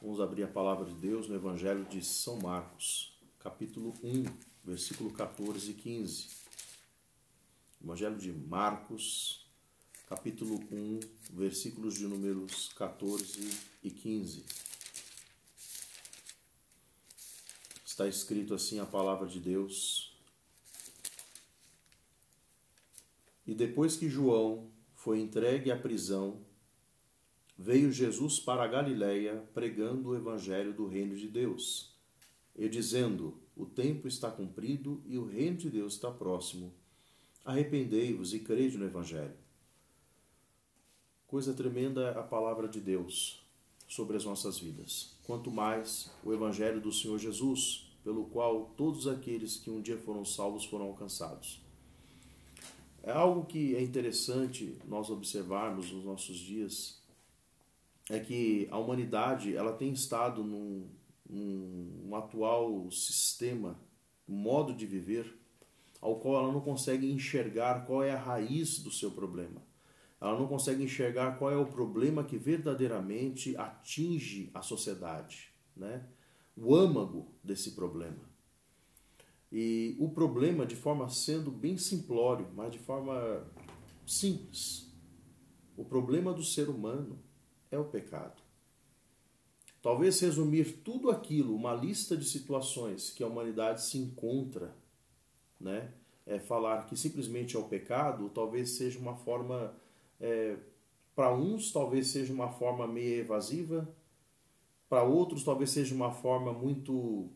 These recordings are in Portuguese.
Vamos abrir a palavra de Deus no Evangelho de São Marcos, capítulo 1, versículo 14 e 15. Evangelho de Marcos, capítulo 1, versículos de números 14 e 15. Está escrito assim a palavra de Deus. E depois que João foi entregue à prisão, veio Jesus para a Galiléia pregando o evangelho do reino de Deus e dizendo: o tempo está cumprido e o reino de Deus está próximo. Arrependei-vos e crede no evangelho. Coisa tremenda é a palavra de Deus sobre as nossas vidas. Quanto mais o evangelho do Senhor Jesus, pelo qual todos aqueles que um dia foram salvos foram alcançados. É algo que é interessante nós observarmos nos nossos dias, é que a humanidade ela tem estado num atual sistema, modo de viver, ao qual ela não consegue enxergar qual é a raiz do seu problema. Ela não consegue enxergar qual é o problema que verdadeiramente atinge a sociedade, né? O âmago desse problema. E o problema, de forma sendo bem simplório, mas de forma simples, o problema do ser humano é o pecado. Talvez resumir tudo aquilo, uma lista de situações que a humanidade se encontra, né? Falar que simplesmente é o pecado, talvez seja uma forma, para uns talvez seja uma forma meio evasiva, para outros talvez seja uma forma muito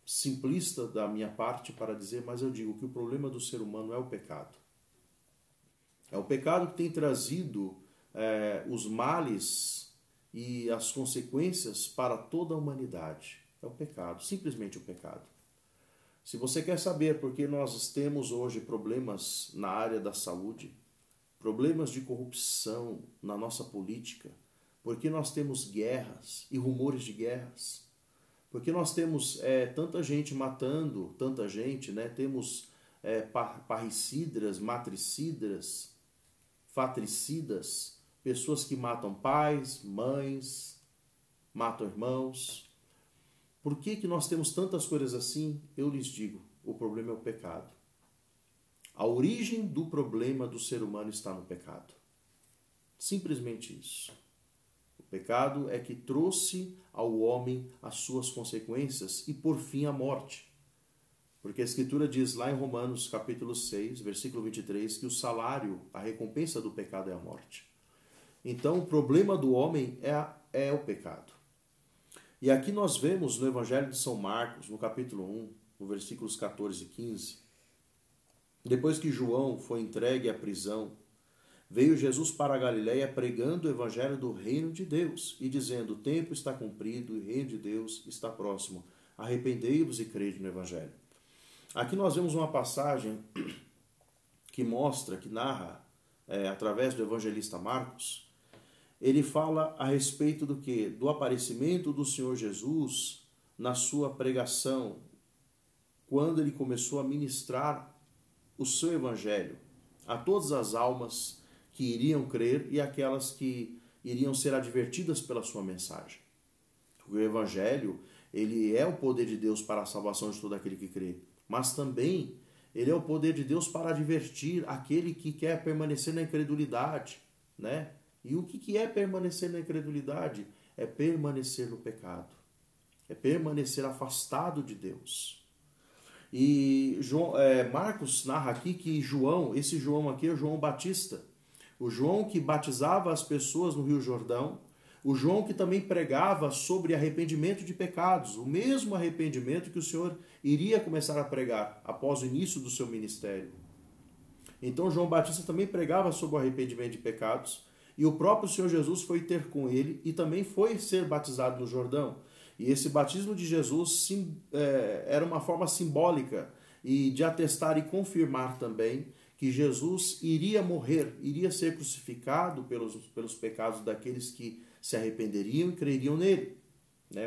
simplista da minha parte para dizer, mas eu digo que o problema do ser humano é o pecado. É o pecado que tem trazido os males e as consequências para toda a humanidade. É o pecado, simplesmente o pecado. Se você quer saber por que nós temos hoje problemas na área da saúde, problemas de corrupção na nossa política, por que nós temos guerras e rumores de guerras, por que nós temos tanta gente matando, tanta gente, né? Temos parricidas, matricidas, fatricidas, pessoas que matam pais, mães, matam irmãos. Por que nós temos tantas coisas assim? Eu lhes digo, o problema é o pecado. A origem do problema do ser humano está no pecado. Simplesmente isso. O pecado é que trouxe ao homem as suas consequências e, por fim, a morte. Porque a Escritura diz lá em Romanos capítulo 6, versículo 23, que o salário, a recompensa do pecado é a morte. Então, o problema do homem é o pecado. E aqui nós vemos no Evangelho de São Marcos, no capítulo 1, no versículos 14 e 15, depois que João foi entregue à prisão, veio Jesus para a Galiléia pregando o evangelho do reino de Deus e dizendo: o tempo está cumprido e o reino de Deus está próximo. Arrependei-vos e crede no evangelho. Aqui nós vemos uma passagem que mostra, que narra, através do evangelista Marcos, ele fala a respeito do quê? Do aparecimento do Senhor Jesus na sua pregação, quando ele começou a ministrar o seu evangelho a todas as almas que iriam crer e aquelas que iriam ser advertidas pela sua mensagem. O evangelho, ele é o poder de Deus para a salvação de todo aquele que crê, mas também ele é o poder de Deus para advertir aquele que quer permanecer na incredulidade, né? E o que é permanecer na incredulidade? É permanecer no pecado. É permanecer afastado de Deus. E Marcos narra aqui que João, esse João aqui é o João Batista. O João que batizava as pessoas no Rio Jordão. O João que também pregava sobre arrependimento de pecados. O mesmo arrependimento que o Senhor iria começar a pregar após o início do seu ministério. Então João Batista também pregava sobre o arrependimento de pecados. E o próprio Senhor Jesus foi ter com ele e também foi ser batizado no Jordão. E esse batismo de Jesus era uma forma simbólica e de atestar e confirmar também que Jesus iria morrer, iria ser crucificado pelos pecados daqueles que se arrependeriam e creriam nele.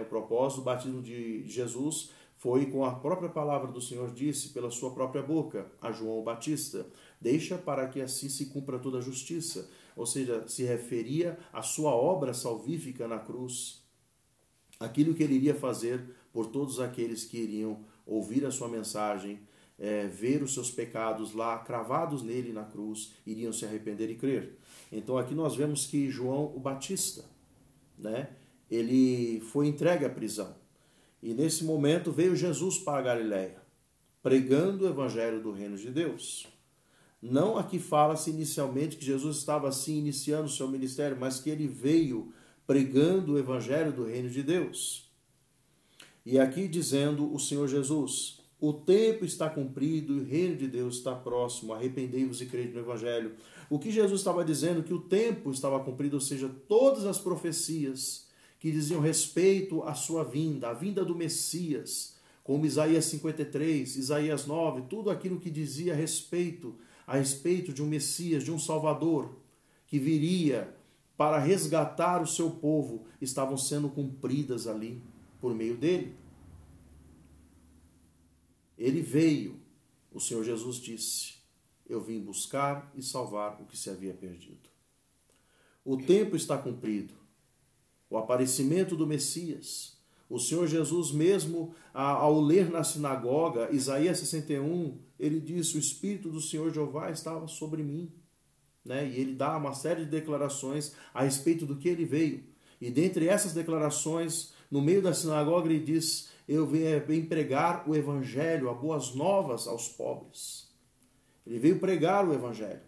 O propósito do batismo de Jesus foi, com a própria palavra do Senhor disse, pela sua própria boca, a João Batista: deixa para que assim se cumpra toda a justiça. Ou seja, se referia à sua obra salvífica na cruz. aquilo que ele iria fazer por todos aqueles que iriam ouvir a sua mensagem, ver os seus pecados lá cravados nele na cruz, iriam se arrepender e crer. Então aqui nós vemos que João o Batista, né, ele foi entregue à prisão. E nesse momento veio Jesus para a Galileia, pregando o evangelho do reino de Deus. Não aqui fala-se inicialmente que Jesus estava assim iniciando o seu ministério, mas que ele veio pregando o evangelho do reino de Deus. E aqui dizendo o Senhor Jesus: o tempo está cumprido e o reino de Deus está próximo, arrependei-vos e crede no evangelho. O que Jesus estava dizendo? Que o tempo estava cumprido, ou seja, todas as profecias que diziam respeito à sua vinda, a vinda do Messias, como Isaías 53, Isaías 9, tudo aquilo que dizia a respeito de um Messias, de um Salvador, que viria para resgatar o seu povo, estavam sendo cumpridas ali por meio dele. Ele veio, o Senhor Jesus disse: eu vim buscar e salvar o que se havia perdido. O tempo está cumprido. O aparecimento do Messias. O Senhor Jesus mesmo, ao ler na sinagoga, Isaías 61, ele disse: o Espírito do Senhor Jeová estava sobre mim. Né? E ele dá uma série de declarações a respeito do que ele veio. E dentre essas declarações, no meio da sinagoga, ele diz: eu venho pregar o evangelho, as boas novas aos pobres. Ele veio pregar o evangelho.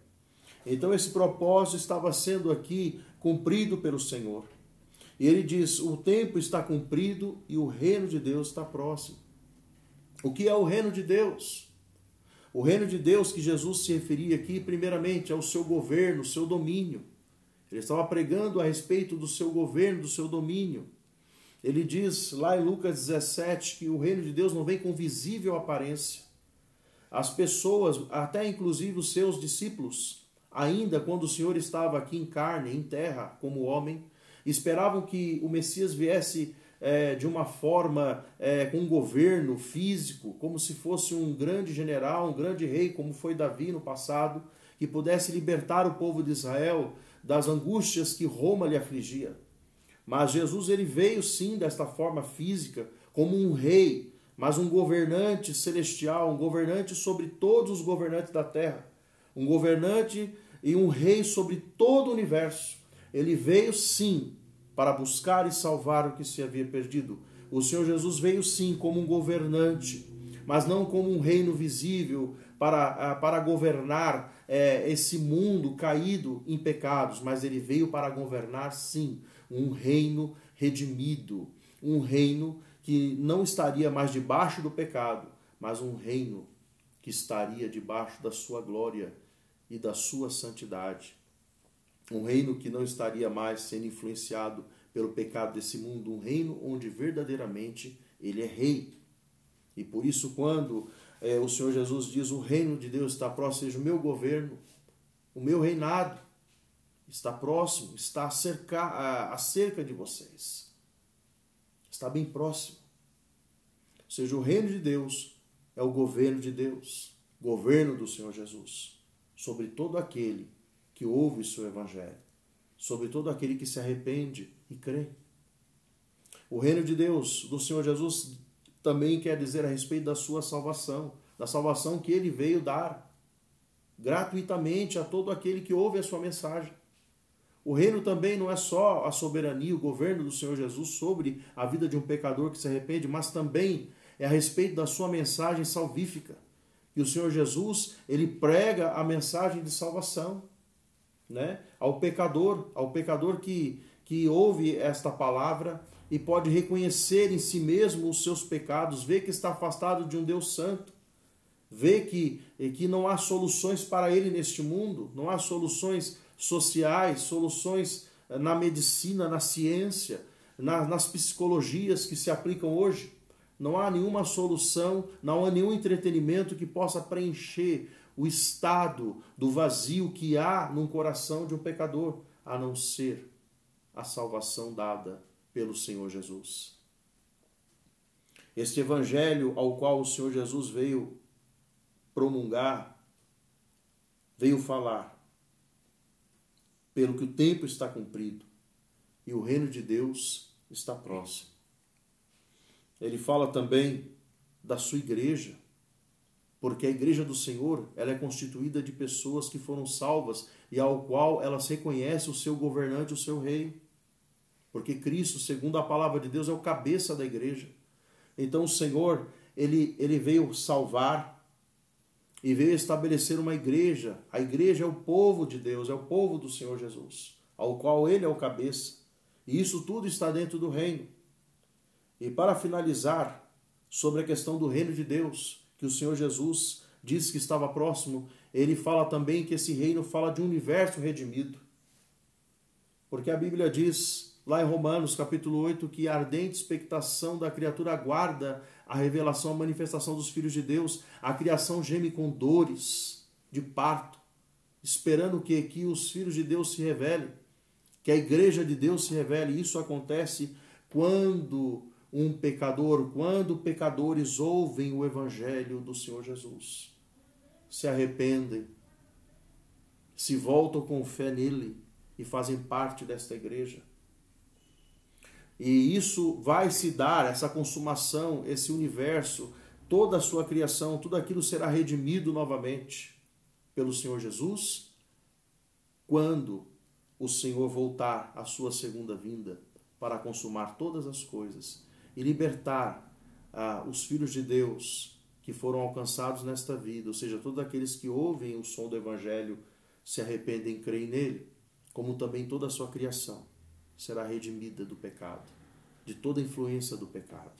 Então esse propósito estava sendo aqui cumprido pelo Senhor. E ele diz: o tempo está cumprido e o reino de Deus está próximo. O que é o reino de Deus? O reino de Deus que Jesus se referia aqui, primeiramente, ao seu governo, o seu domínio. Ele estava pregando a respeito do seu governo, do seu domínio. Ele diz lá em Lucas 17 que o reino de Deus não vem com visível aparência. As pessoas, até inclusive os seus discípulos, ainda quando o Senhor estava aqui em carne, em terra, como homem, esperavam que o Messias viesse de uma forma, com um governo físico, como se fosse um grande general, um grande rei, como foi Davi no passado, que pudesse libertar o povo de Israel das angústias que Roma lhe afligia. Mas Jesus, ele veio sim desta forma física, como um rei, mas um governante celestial, um governante sobre todos os governantes da terra, um governante e um rei sobre todo o universo. Ele veio sim para buscar e salvar o que se havia perdido. O Senhor Jesus veio sim como um governante, mas não como um reino visível para governar esse mundo caído em pecados, mas ele veio para governar sim um reino redimido, um reino que não estaria mais debaixo do pecado, mas um reino que estaria debaixo da sua glória e da sua santidade. Um reino que não estaria mais sendo influenciado pelo pecado desse mundo, um reino onde verdadeiramente ele é rei. E por isso, quando o Senhor Jesus diz: o reino de Deus está próximo, seja o meu governo, o meu reinado está próximo, está acerca de vocês. Está bem próximo. Ou seja, o reino de Deus é o governo de Deus, governo do Senhor Jesus, sobre todo aquele que ouve o seu evangelho, sobre todo aquele que se arrepende e crê. O reino de Deus, do Senhor Jesus, também quer dizer a respeito da sua salvação, da salvação que ele veio dar gratuitamente a todo aquele que ouve a sua mensagem. O reino também não é só a soberania, o governo do Senhor Jesus sobre a vida de um pecador que se arrepende, mas também é a respeito da sua mensagem salvífica. E o Senhor Jesus, ele prega a mensagem de salvação, né? Ao pecador que ouve esta palavra e pode reconhecer em si mesmo os seus pecados, vê que está afastado de um Deus santo, vê que não há soluções para ele neste mundo, não há soluções sociais, soluções na medicina, na ciência, nas psicologias que se aplicam hoje. Não há nenhuma solução, não há nenhum entretenimento que possa preencher o estado do vazio que há no coração de um pecador, a não ser a salvação dada pelo Senhor Jesus. Este evangelho ao qual o Senhor Jesus veio promulgar, veio falar, pelo que o tempo está cumprido e o reino de Deus está próximo. ele fala também da sua igreja, porque a igreja do Senhor, ela é constituída de pessoas que foram salvas e ao qual elas reconhecem o seu governante, o seu rei. Porque Cristo, segundo a palavra de Deus, é o cabeça da igreja. Então o Senhor, ele veio salvar e veio estabelecer uma igreja. A igreja é o povo de Deus, é o povo do Senhor Jesus, ao qual ele é o cabeça. E isso tudo está dentro do reino. E para finalizar, sobre a questão do reino de Deus, que o Senhor Jesus disse que estava próximo, ele fala também que esse reino fala de um universo redimido. Porque a Bíblia diz, lá em Romanos capítulo 8, que a ardente expectação da criatura aguarda a revelação, a manifestação dos filhos de Deus. A criação geme com dores de parto, esperando que os filhos de Deus se revelem, que a igreja de Deus se revele. Isso acontece quando quando pecadores ouvem o evangelho do Senhor Jesus, se arrependem, se voltam com fé nele e fazem parte desta igreja. E isso vai se dar, essa consumação, esse universo, toda a sua criação, tudo aquilo será redimido novamente pelo Senhor Jesus, quando o Senhor voltar à sua segunda vinda para consumar todas as coisas e libertar os filhos de Deus que foram alcançados nesta vida, ou seja, todos aqueles que ouvem o som do Evangelho, se arrependem e creem nele, como também toda a sua criação será redimida do pecado, de toda a influência do pecado.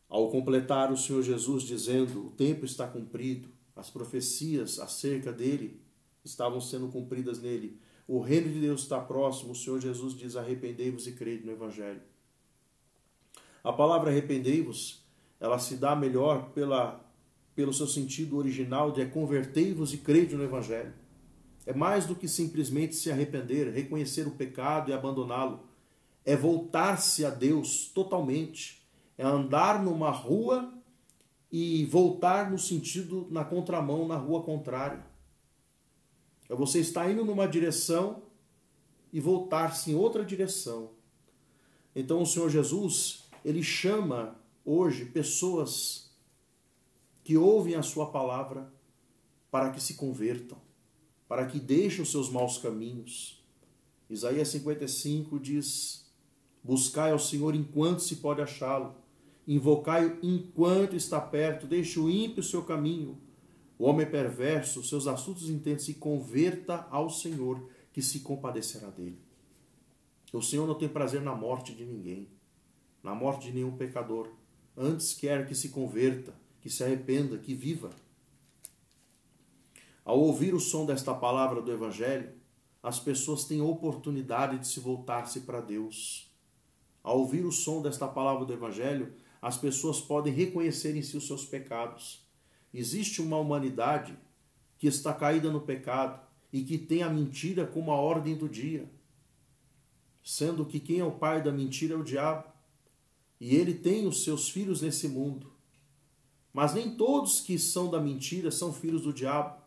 Ao completar o Senhor Jesus dizendo, o tempo está cumprido, as profecias acerca dele estavam sendo cumpridas nele, o reino de Deus está próximo, o Senhor Jesus diz, arrependei-vos e crede no Evangelho. A palavra arrependei-vos, ela se dá melhor pelo seu sentido original de convertei-vos e crede no Evangelho. É mais do que simplesmente se arrepender, reconhecer o pecado e abandoná-lo. É voltar-se a Deus totalmente. É andar numa rua e voltar no sentido, na contramão, na rua contrária. É você estar indo numa direção e voltar-se em outra direção. Então o Senhor Jesus, ele chama hoje pessoas que ouvem a sua palavra para que se convertam, para que deixem os seus maus caminhos. Isaías 55 diz, buscai ao Senhor enquanto se pode achá-lo, invocai-o enquanto está perto, deixe o ímpio o seu caminho, o homem perverso, seus assuntos intentos, se converta ao Senhor, que se compadecerá dele. O Senhor não tem prazer na morte de ninguém, na morte de nenhum pecador. Antes quer que se converta, que se arrependa, que viva. Ao ouvir o som desta palavra do Evangelho, as pessoas têm oportunidade de se voltar-se para Deus. Ao ouvir o som desta palavra do Evangelho, as pessoas podem reconhecer em si os seus pecados. Existe uma humanidade que está caída no pecado e que tem a mentira como a ordem do dia, sendo que quem é o pai da mentira é o diabo, e ele tem os seus filhos nesse mundo. Mas nem todos que são da mentira são filhos do diabo,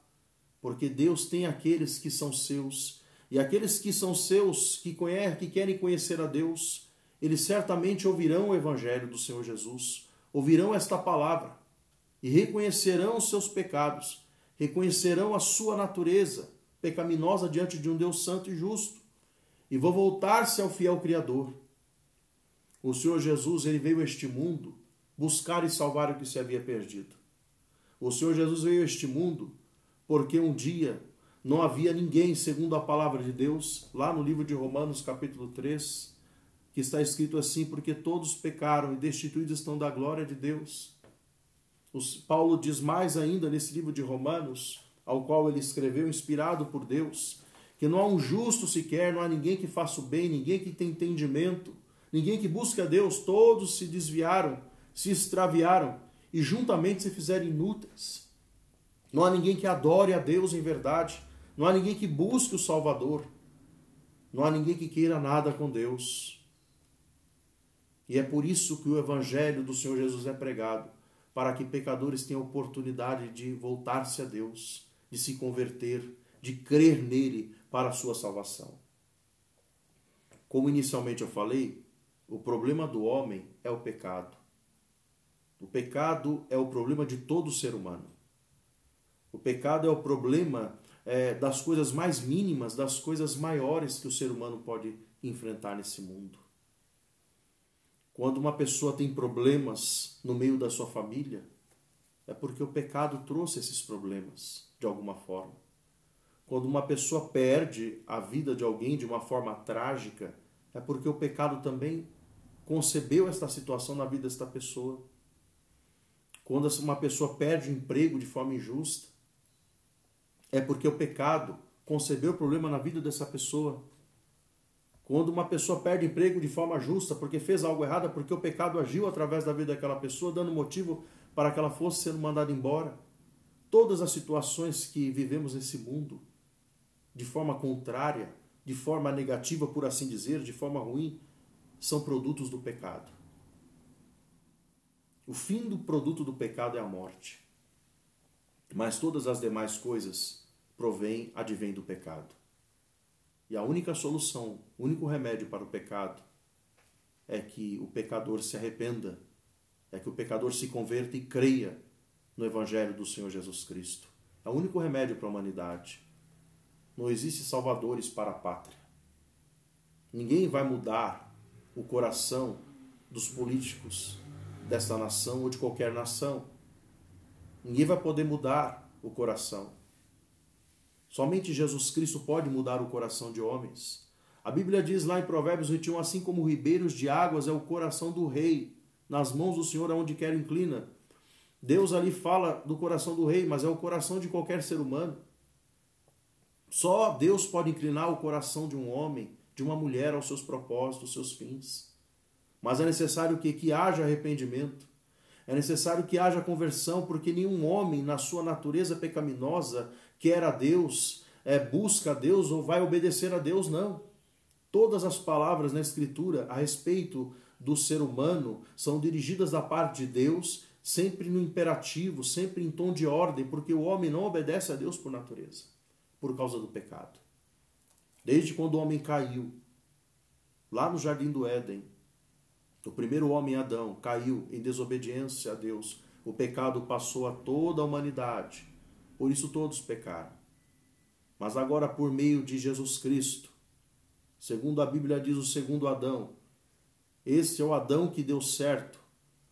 porque Deus tem aqueles que são seus, e aqueles que são seus, que querem conhecer a Deus, eles certamente ouvirão o Evangelho do Senhor Jesus, ouvirão esta palavra, e reconhecerão os seus pecados, reconhecerão a sua natureza pecaminosa diante de um Deus santo e justo, e vão voltar-se ao fiel Criador. O Senhor Jesus, ele veio a este mundo buscar e salvar o que se havia perdido. O Senhor Jesus veio a este mundo porque um dia não havia ninguém, segundo a palavra de Deus, lá no livro de Romanos, capítulo 3, que está escrito assim, porque todos pecaram e destituídos estão da glória de Deus. Paulo diz mais ainda nesse livro de Romanos, ao qual ele escreveu, inspirado por Deus, que não há um justo sequer, não há ninguém que faça o bem, ninguém que tenha entendimento, ninguém que busque a Deus, todos se desviaram, se extraviaram e juntamente se fizeram inúteis. Não há ninguém que adore a Deus em verdade, não há ninguém que busque o Salvador, não há ninguém que queira nada com Deus. E é por isso que o Evangelho do Senhor Jesus é pregado, para que pecadores tenham oportunidade de voltar-se a Deus, de se converter, de crer nele para a sua salvação. Como inicialmente eu falei, O problema do homem é o pecado. O pecado é o problema de todo ser humano. O pecado é o problema das coisas mais mínimas, das coisas maiores que o ser humano pode enfrentar nesse mundo. Quando uma pessoa tem problemas no meio da sua família, é porque o pecado trouxe esses problemas, de alguma forma. Quando uma pessoa perde a vida de alguém de uma forma trágica, é porque o pecado também concebeu esta situação na vida desta pessoa. Quando uma pessoa perde o emprego de forma injusta, é porque o pecado concebeu o problema na vida dessa pessoa. Quando uma pessoa perde emprego de forma justa porque fez algo errado, é porque o pecado agiu através da vida daquela pessoa, dando motivo para que ela fosse sendo mandada embora. Todas as situações que vivemos nesse mundo, de forma contrária, de forma negativa, por assim dizer, de forma ruim, são produtos do pecado. O fim do produto do pecado é a morte. Mas todas as demais coisas advêm do pecado. E a única solução, o único remédio para o pecado é que o pecador se arrependa, é que o pecador se converta e creia no Evangelho do Senhor Jesus Cristo. É o único remédio para a humanidade. Não existe salvadores para a pátria. Ninguém vai mudar o coração dos políticos desta nação ou de qualquer nação. Ninguém vai poder mudar o coração. Somente Jesus Cristo pode mudar o coração de homens. A Bíblia diz lá em Provérbios 21, assim como ribeiros de águas é o coração do rei, nas mãos do Senhor aonde quer inclina. Deus ali fala do coração do rei, mas é o coração de qualquer ser humano. Só Deus pode inclinar o coração de um homem, de uma mulher aos seus propósitos, aos seus fins. Mas é necessário que haja arrependimento. É necessário que haja conversão, porque nenhum homem, na sua natureza pecaminosa, quer a Deus, busca a Deus ou vai obedecer a Deus, não. Todas as palavras na Escritura a respeito do ser humano são dirigidas da parte de Deus, sempre no imperativo, sempre em tom de ordem, porque o homem não obedece a Deus por natureza, por causa do pecado. Desde quando o homem caiu, lá no Jardim do Éden, o primeiro homem, Adão, caiu em desobediência a Deus. O pecado passou a toda a humanidade. Por isso todos pecaram. Mas agora, por meio de Jesus Cristo, segundo a Bíblia diz, o segundo Adão, esse é o Adão que deu certo,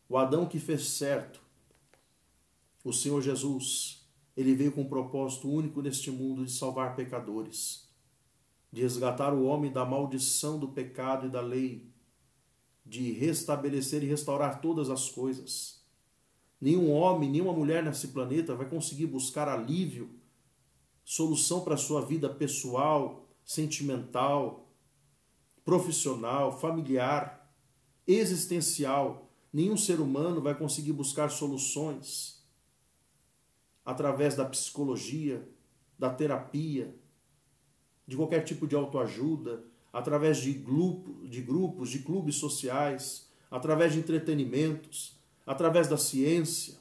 o Adão que fez certo. O Senhor Jesus, ele veio com um propósito único neste mundo de salvar pecadores, de resgatar o homem da maldição do pecado e da lei, de restabelecer e restaurar todas as coisas. Nenhum homem, nenhuma mulher nesse planeta vai conseguir buscar alívio, solução para a sua vida pessoal, sentimental, profissional, familiar, existencial. Nenhum ser humano vai conseguir buscar soluções através da psicologia, da terapia, de qualquer tipo de autoajuda, através de grupos, de clubes sociais, através de entretenimentos, através da ciência,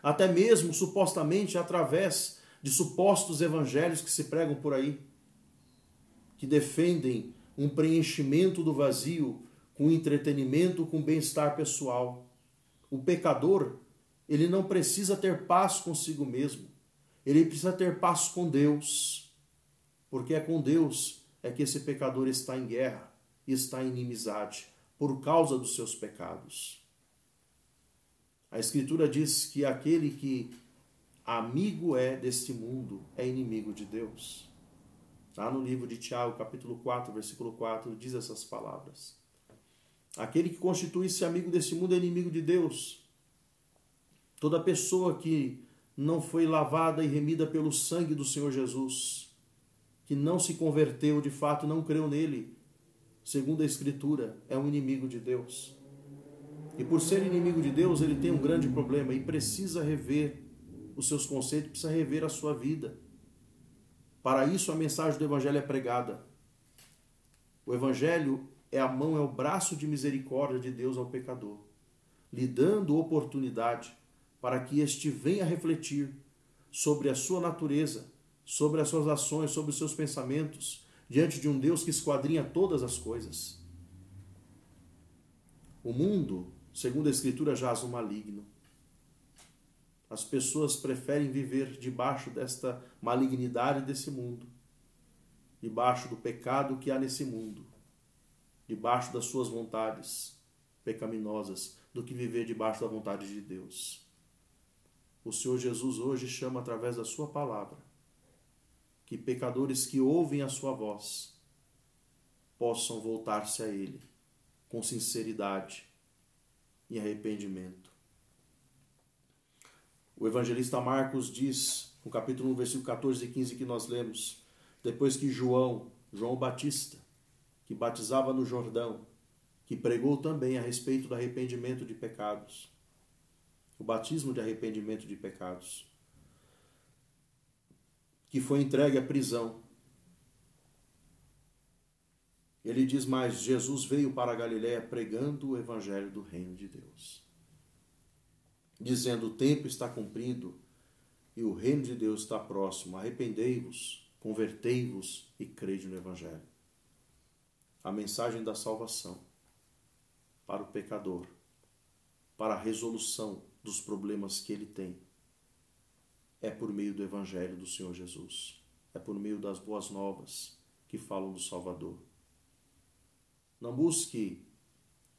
até mesmo supostamente através de supostos evangelhos que se pregam por aí, que defendem um preenchimento do vazio com entretenimento, com bem-estar pessoal. O pecador, ele não precisa ter paz consigo mesmo, ele precisa ter paz com Deus, porque é com Deus é que esse pecador está em guerra, está em inimizade, por causa dos seus pecados. A Escritura diz que aquele que amigo é deste mundo é inimigo de Deus. Lá no livro de Tiago, capítulo 4, versículo 4, diz essas palavras. Aquele que constitui-se amigo deste mundo é inimigo de Deus. Toda pessoa que não foi lavada e remida pelo sangue do Senhor Jesus, que não se converteu, de fato não creu nele, segundo a Escritura, é um inimigo de Deus. E por ser inimigo de Deus, ele tem um grande problema e precisa rever os seus conceitos, precisa rever a sua vida. Para isso a mensagem do Evangelho é pregada. O Evangelho é a mão, é o braço de misericórdia de Deus ao pecador, lhe dando oportunidade para que este venha refletir sobre a sua natureza, sobre as suas ações, sobre os seus pensamentos, diante de um Deus que esquadrinha todas as coisas. O mundo, segundo a Escritura, jaz no maligno. As pessoas preferem viver debaixo desta malignidade desse mundo, debaixo do pecado que há nesse mundo, debaixo das suas vontades pecaminosas, do que viver debaixo da vontade de Deus. O Senhor Jesus hoje chama através da sua palavra que pecadores que ouvem a sua voz possam voltar-se a Ele com sinceridade e arrependimento. O evangelista Marcos diz, no capítulo 1, versículo 14 e 15 que nós lemos, depois que João Batista, que batizava no Jordão, que pregou também a respeito do arrependimento de pecados, o batismo de arrependimento de pecados, que foi entregue à prisão. Ele diz mais, Jesus veio para a Galiléia pregando o evangelho do reino de Deus, dizendo, o tempo está cumprido e o reino de Deus está próximo. Arrependei-vos, convertei-vos e crede no evangelho. A mensagem da salvação para o pecador, para a resolução dos problemas que ele tem, é por meio do evangelho do Senhor Jesus. É por meio das boas novas que falam do Salvador. Não busque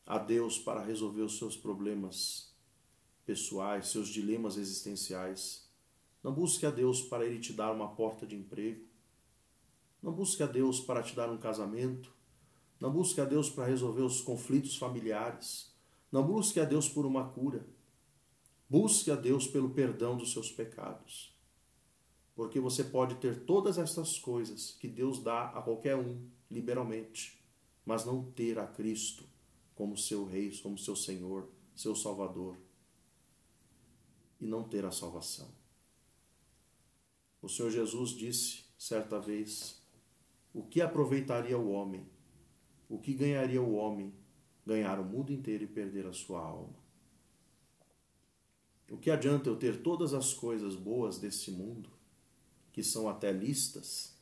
a Deus para resolver os seus problemas pessoais, seus dilemas existenciais. Não busque a Deus para Ele te dar uma porta de emprego. Não busque a Deus para te dar um casamento. Não busque a Deus para resolver os conflitos familiares. Não busque a Deus por uma cura. Busque a Deus pelo perdão dos seus pecados. Porque você pode ter todas essas coisas que Deus dá a qualquer um, liberalmente, mas não ter a Cristo como seu Rei, como seu Senhor, seu Salvador, e não ter a salvação. O Senhor Jesus disse, certa vez, o que aproveitaria o homem? O que ganharia o homem ganhar o mundo inteiro e perder a sua alma? O que adianta eu ter todas as coisas boas desse mundo, que são até listas?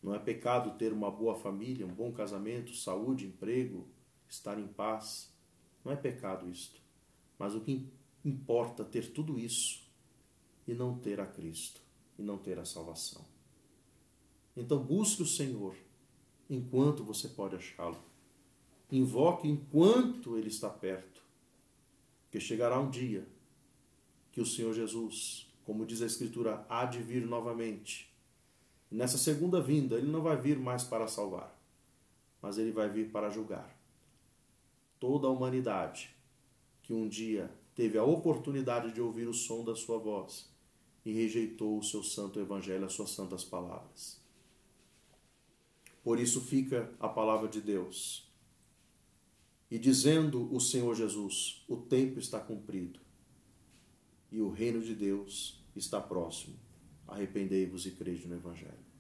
Não é pecado ter uma boa família, um bom casamento, saúde, emprego, estar em paz. Não é pecado isto. Mas o que importa é ter tudo isso e não ter a Cristo, e não ter a salvação. Então busque o Senhor enquanto você pode achá-lo. Invoque enquanto Ele está perto. Porque chegará um dia que o Senhor Jesus, como diz a Escritura, há de vir novamente. E nessa segunda vinda, Ele não vai vir mais para salvar, mas Ele vai vir para julgar toda a humanidade que um dia teve a oportunidade de ouvir o som da sua voz e rejeitou o seu santo evangelho, as suas santas palavras. Por isso fica a palavra de Deus. E dizendo o Senhor Jesus, o tempo está cumprido e o reino de Deus está próximo. Arrependei-vos e crede no evangelho.